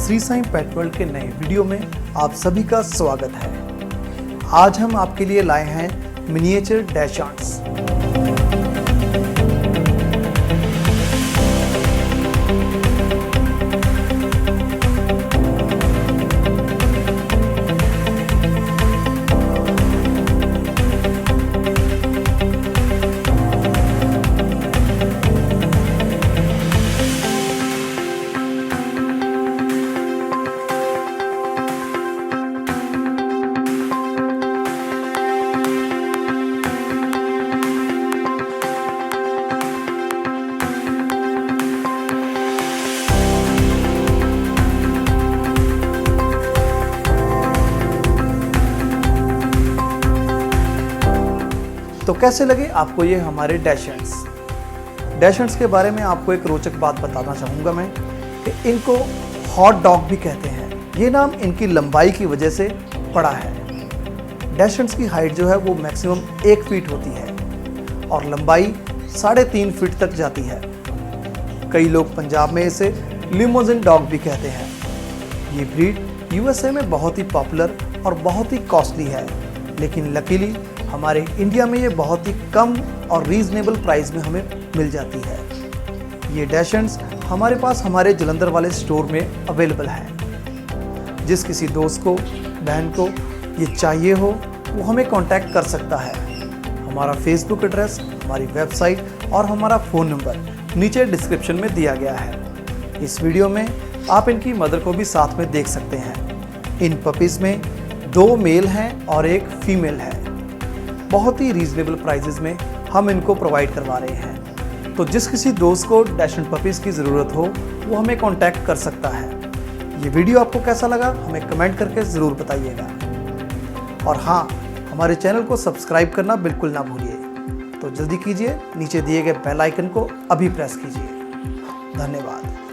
श्री साईं पेट world के नए video में आप सभी का स्वागत है। आज हम आपके लिए लाए हैं मिनिएचर डैशहॉर्न्स। तो कैसे लगे आपको ये हमारे डैशहॉर्न्स? डैशहॉर्न्स के बारे में आपको एक रोचक बात बताना चाहूँगा मैं कि इनको हॉट डॉग भी कहते हैं। ये नाम इनकी लंबाई की वजह से पड़ा है। डैशहॉर्न्स की हाइट जो है वो मैक्सिमम 1 फीट होती है और लंबाई 3.5 फीट तक जाती है। कई लोग पंजाब में इसे लिमोजिन डॉग भी कहते हैं। ये ब्रीड यूएसए में बहुत ही पॉपुलर और बहुत ही कॉस्टली है, लेकिन लकीली हमारे इंडिया में ये बहुत ही कम और रीजनेबल प्राइस में हमें मिल जाती है। ये डैशहॉर्न्स हमारे पास हमारे जलंधर वाले स्टोर में अवेलेबल है। जिस किसी दोस्त को, बहन को ये चाहिए हो वो हमें कांटेक्ट कर सकता है। हमारा फेसबुक एड्रेस, हमारी वेबसाइट और हमारा फ़ोन नंबर नीचे डिस्क्रिप्शन में दिया गया है। इस वीडियो में आप इनकी मदर को भी साथ में देख सकते हैं। इन पपीज़ में 2 मेल हैं और 1 फीमेल है। बहुत ही रीजनेबल प्राइसेस में हम इनको प्रोवाइड करवा रहे हैं। तो जिस किसी दोस्त को डैशहॉर्न पपीज़ की ज़रूरत हो वो हमें कांटेक्ट कर सकता है। ये वीडियो आपको कैसा लगा हमें कमेंट करके ज़रूर बताइएगा। और हाँ, हमारे चैनल को सब्सक्राइब करना बिल्कुल ना भूलिए। तो जल्दी कीजिए, नीचे दिए गए बेल आइकन को अभी प्रेस कीजिए। धन्यवाद।